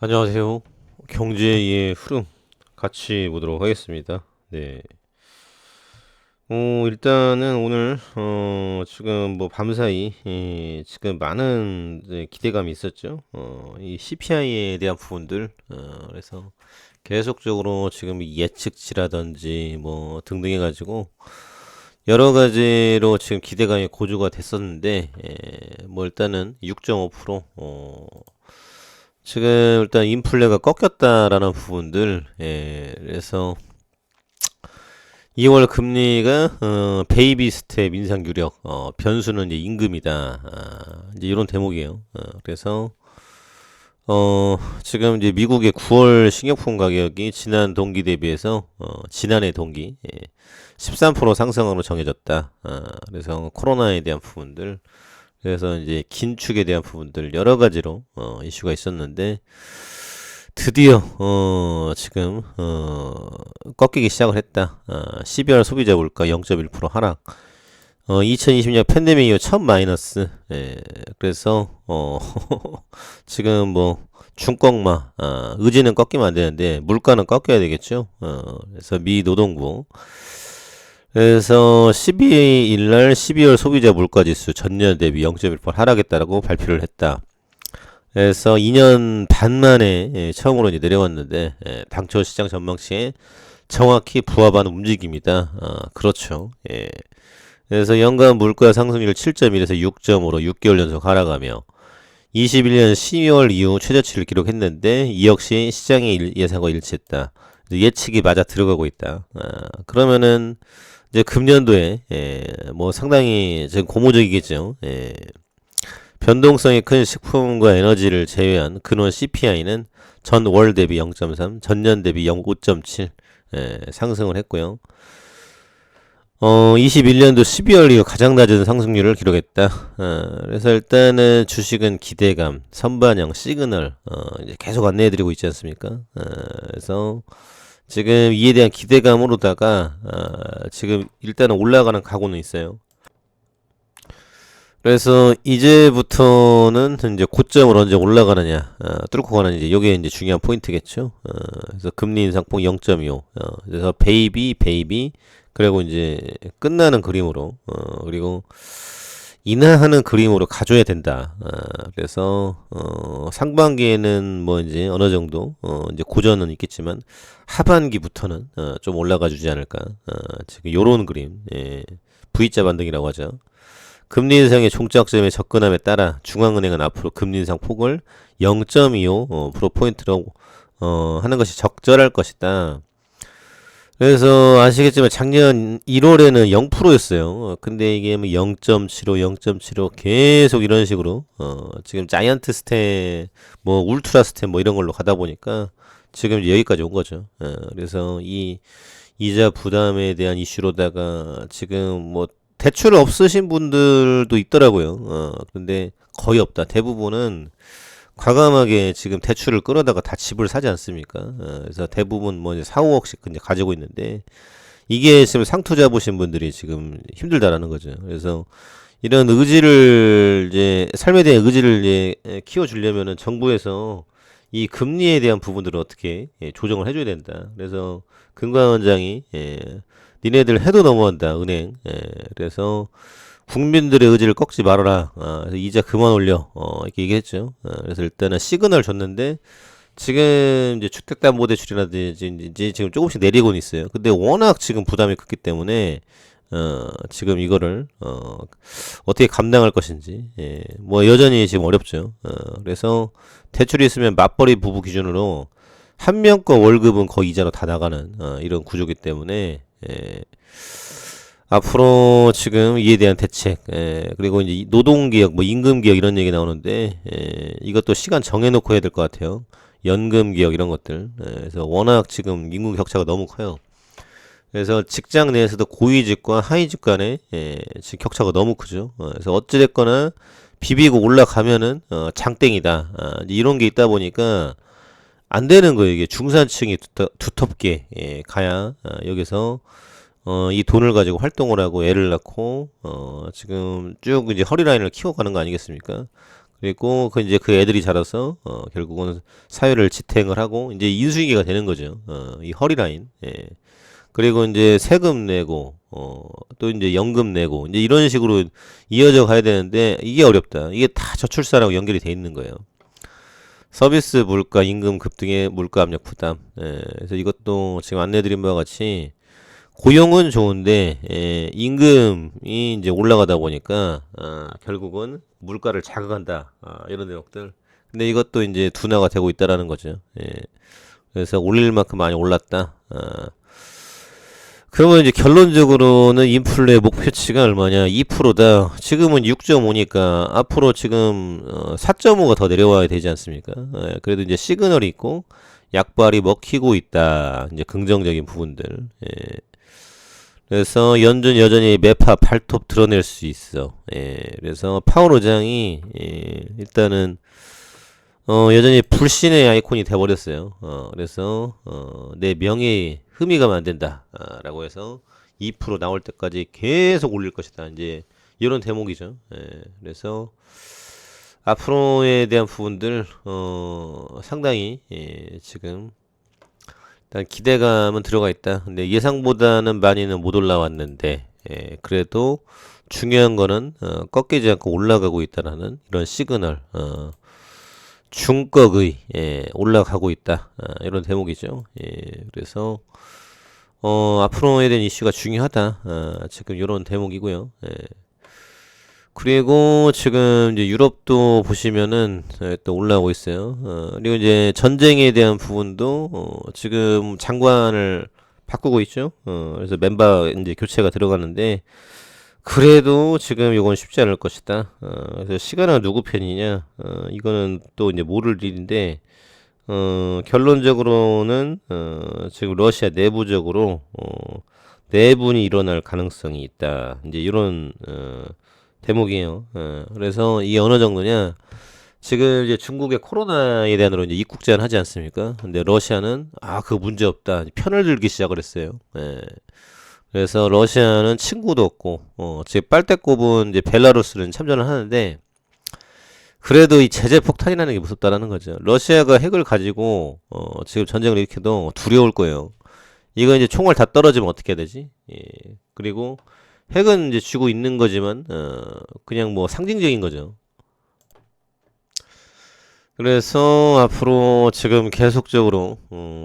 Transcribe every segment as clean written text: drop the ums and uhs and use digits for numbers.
안녕하세요. 경제의 흐름 같이 보도록 하겠습니다. 네. 일단은 오늘 지금 뭐 밤사이 지금 많은 이제 기대감이 있었죠. 이 CPI에 대한 부분들 그래서 계속적으로 지금 이 예측치라든지 뭐 등등 해가지고 여러 가지로 지금 기대감이 고조가 됐었는데 뭐 일단은 6.5% 지금 일단 인플레가 꺾였다라는 부분들, 그래서 2월 금리가 베이비 스텝 인상 유력, 변수는 이제 임금이다, 이제 이런 대목이에요. 그래서 지금 이제 미국의 9월 식료품 가격이 지난 동기 대비해서 지난해 동기 13% 상승으로 정해졌다. 그래서 코로나에 대한 부분들, 그래서 이제 긴축에 대한 부분들 여러 가지로 이슈가 있었는데 드디어 지금 꺾이기 시작을 했다. 12월 소비자 물가 0.1% 하락. 2020년 팬데믹 이후 첫 마이너스. 그래서 지금 뭐 중꺾마, 의지는 꺾이면 안 되는데 물가는 꺾여야 되겠죠. 그래서 미 노동부. 그래서 12일 날 12월 소비자 물가지수 전년 대비 0.1% 하락했다라고 발표를 했다. 그래서 2년 반 만에 처음으로 이제 내려왔는데 당초 시장 전망치에 정확히 부합하는 움직임이다. 그렇죠. 그래서 연간 물가 상승률 7.1에서 6.5로 6개월 연속 하락하며 21년 12월 이후 최저치를 기록했는데 이 역시 시장의 예상과 일치했다. 예측이 맞아 들어가고 있다. 그러면은 이제 금년도에 뭐 상당히 지금 고무적이겠죠. 변동성이 큰 식품과 에너지를 제외한 근원 CPI는 전월 대비 0.3, 전년 대비 0.5.7 상승을 했고요. 21년도 12월 이후 가장 낮은 상승률을 기록했다. 그래서 일단은 주식은 기대감, 선반영, 시그널 이제 계속 안내해드리고 있지 않습니까? 그래서 지금 이에 대한 기대감으로다가 지금 일단은 올라가는 각오는 있어요. 그래서 이제부터는 이제 고점을 언제 올라가느냐, 뚫고 가느냐, 이게 이제 중요한 포인트겠죠. 그래서 금리 인상폭 0.25, 그래서 베이비, 그리고 이제 끝나는 그림으로, 그리고 인하하는 그림으로 가져야 된다. 그래서 상반기에는 뭐 이제 어느 정도 이제 고전은 있겠지만 하반기부터는 좀 올라가 주지 않을까. 지금 요런 그림, V자 반등이라고 하죠. 금리 인상의 종착점에 접근함에 따라 중앙은행은 앞으로 금리 인상 폭을 0.25%포인트로 하는 것이 적절할 것이다. 그래서 아시겠지만 작년 1월에는 0%였어요. 근데 이게 뭐 0.75, 0.75 계속 이런 식으로 지금 자이언트 스텝, 뭐 울트라 스텝 뭐 이런 걸로 가다 보니까 지금 이제 여기까지 온 거죠. 그래서 이 이자 부담에 대한 이슈로다가 지금 뭐 대출 없으신 분들도 있더라고요. 근데 거의 없다. 대부분은 과감하게 지금 대출을 끌어다가 다 집을 사지 않습니까? 그래서 대부분 뭐 이제 4, 5억씩 이제 가지고 있는데 이게 지금 상투자 보신 분들이 지금 힘들다라는 거죠. 그래서 이런 의지를 이제 삶에 대한 의지를 이제 키워주려면은 정부에서 이 금리에 대한 부분들을 어떻게 조정을 해줘야 된다. 그래서 금감원장이 니네들 해도 너무한다 은행. 그래서 국민들의 의지를 꺾지 말아라. 그래서 이자 그만 올려. 이렇게 얘기했죠. 그래서 일단은 시그널 줬는데 지금 이제 주택담보대출이라든지 이제 지금 조금씩 내리고는 있어요. 근데 워낙 지금 부담이 컸기 때문에 지금 이거를 어떻게 감당할 것인지 뭐 여전히 지금 어렵죠. 그래서 대출이 있으면 맞벌이 부부 기준으로 한 명 거 월급은 거의 이자로 다 나가는 이런 구조기 때문에 앞으로 지금 이에 대한 대책, 그리고 이제 노동개혁, 뭐 임금개혁 이런 얘기 나오는데, 이것도 시간 정해놓고 해야 될 것 같아요. 연금개혁 이런 것들. 그래서 워낙 지금 임금 격차가 너무 커요. 그래서 직장 내에서도 고위직과 하위직 간에 지금 격차가 너무 크죠. 그래서 어찌됐거나 비비고 올라가면은 장땡이다. 이런 게 있다 보니까 안 되는 거예요. 이게 중산층이 두텁게 가야 여기서 이 돈을 가지고 활동을 하고 애를 낳고 지금 쭉 이제 허리라인을 키워가는 거 아니겠습니까? 그리고 그 이제 그 애들이 자라서 결국은 사회를 지탱을 하고 이제 인수인계가 되는 거죠. 이 허리 라인. 예. 그리고 이제 세금 내고 또 이제 연금 내고 이제 이런 식으로 이어져 가야 되는데 이게 어렵다. 이게 다 저출산하고 연결이 돼 있는 거예요. 서비스 물가, 임금 급등의 물가 압력 부담. 예. 그래서 이것도 지금 안내드린 바와 같이 고용은 좋은데 임금이 이제 올라가다 보니까 결국은 물가를 자극한다. 이런 내용들. 근데 이것도 이제 둔화가 되고 있다라는 거죠. 예. 그래서 올릴 만큼 많이 올랐다. 그러면 이제 결론적으로는 인플레 목표치가 얼마냐? 2%다. 지금은 6.5니까 앞으로 지금 4.5가 더 내려와야 되지 않습니까? 예, 그래도 이제 시그널이 있고 약발이 먹히고 있다. 이제 긍정적인 부분들. 예. 그래서 연준 여전히 매파 발톱 드러낼 수 있어. 예. 그래서 파월 의장이 일단은 여전히 불신의 아이콘이 돼버렸어요. 그래서 내 명예에 흠이 가면 안 된다. 라고 해서 2% 나올 때까지 계속 올릴 것이다. 이제 이런 대목이죠. 예. 그래서 앞으로에 대한 부분들 상당히 지금 일단 기대감은 들어가 있다. 근데 예상보다는 많이는 못 올라왔는데 그래도 중요한 거는 꺾이지 않고 올라가고 있다라는 이런 시그널. 중꺾의 올라가고 있다. 이런 대목이죠. 그래서 앞으로에 대한 이슈가 중요하다. 지금 이런 대목이고요. 그리고 지금 이제 유럽도 보시면은 또 올라오고 있어요. 그리고 이제 전쟁에 대한 부분도 지금 장관을 바꾸고 있죠. 그래서 멤버 이제 교체가 들어가는데 그래도 지금 이건 쉽지 않을 것이다. 그래서 시간은 누구 편이냐? 이거는 또 이제 모를 일인데, 결론적으로는, 지금 러시아 내부적으로, 내분이 일어날 가능성이 있다. 이제 이런, 대목이에요. 그래서 이게 어느 정도냐? 지금 이제 중국의 코로나에 대한으로 이제 입국 제한 하지 않습니까? 근데 러시아는, 그 문제 없다. 편을 들기 시작을 했어요. 그래서 러시아는 친구도 없고, 지금 빨대 꼽은 이제 벨라루스는 참전을 하는데, 그래도 이 제재 폭탄이라는 게 무섭다라는 거죠. 러시아가 핵을 가지고, 지금 전쟁을 일으켜도 두려울 거예요. 이거 이제 총알 다 떨어지면 어떻게 해야 되지? 예. 그리고 핵은 이제 쥐고 있는 거지만, 그냥 뭐 상징적인 거죠. 그래서 앞으로 지금 계속적으로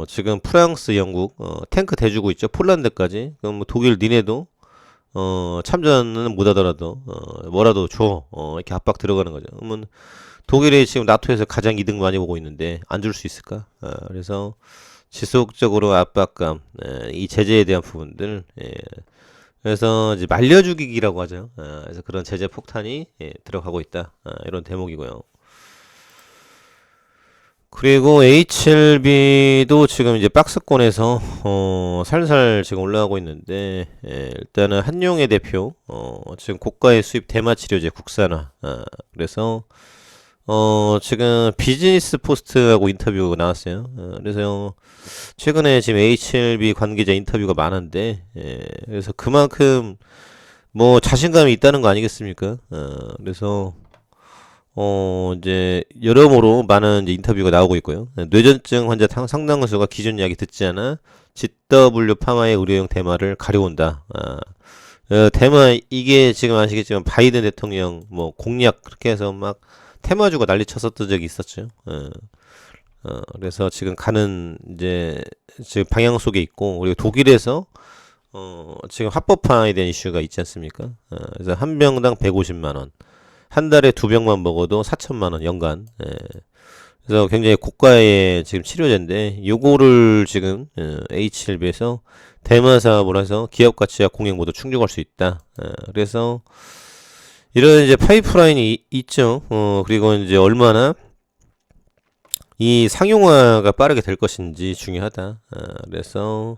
지금 프랑스, 영국 탱크 대주고 있죠. 폴란드까지. 그럼 뭐 독일 니네도 참전은 못하더라도 뭐라도 줘. 이렇게 압박 들어가는 거죠. 그러면 독일이 지금 나토에서 가장 이득 많이 보고 있는데 안 줄 수 있을까? 그래서 지속적으로 압박감, 이 제재에 대한 부분들. 그래서 이제 말려 죽이기라고 하죠. 그래서 그런 제재 폭탄이 들어가고 있다. 이런 대목이고요. 그리고 HLB도 지금 이제 박스권에서 살살 지금 올라가고 있는데 일단은 한용의 대표 지금 고가의 수입 대마 치료제 국산화 그래서 지금 비즈니스 포스트하고 인터뷰가 나왔어요. 그래서 최근에 지금 HLB 관계자 인터뷰가 많은데 그래서 그만큼 뭐 자신감이 있다는 거 아니겠습니까? 그래서 이제 여러모로 많은 이제 인터뷰가 나오고 있고요. 뇌전증 환자 상당수가 기존 이야기 듣지 않아 GW 파마의 의료용 대마를 가려온다. 대마 이게 지금 아시겠지만 바이든 대통령 뭐 공약 그렇게 해서 막 테마주가 난리 쳤었던 적이 있었죠. 그래서 지금 가는 이제 지금 방향 속에 있고 그리고 독일에서 지금 합법화에 대한 이슈가 있지 않습니까? 그래서 한 병당 150만 원. 한 달에 2병만 먹어도 4천만 원 연간. 그래서 굉장히 고가의 지금 치료제인데 요거를 지금 HLB에서 대마 사업을 해서 기업 가치와 공익 모두 충족할 수 있다. 그래서 이런 이제 파이프라인이 있죠. 그리고 이제 얼마나 이 상용화가 빠르게 될 것인지 중요하다. 그래서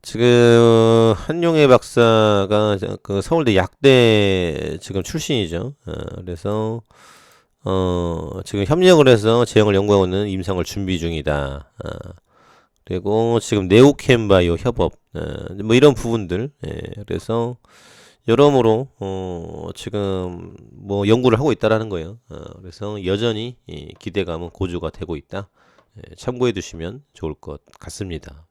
지금 한용의 박사가 그 서울대 약대 지금 출신이죠. 그래서 지금 협력을 해서 제형을 연구하고 있는 임상을 준비 중이다. 그리고 지금 네오캠바이오 협업 뭐 이런 부분들. 그래서 여러모로 지금 뭐 연구를 하고 있다라는 거예요. 그래서 여전히 이 기대감은 고조가 되고 있다. 참고해 두시면 좋을 것 같습니다.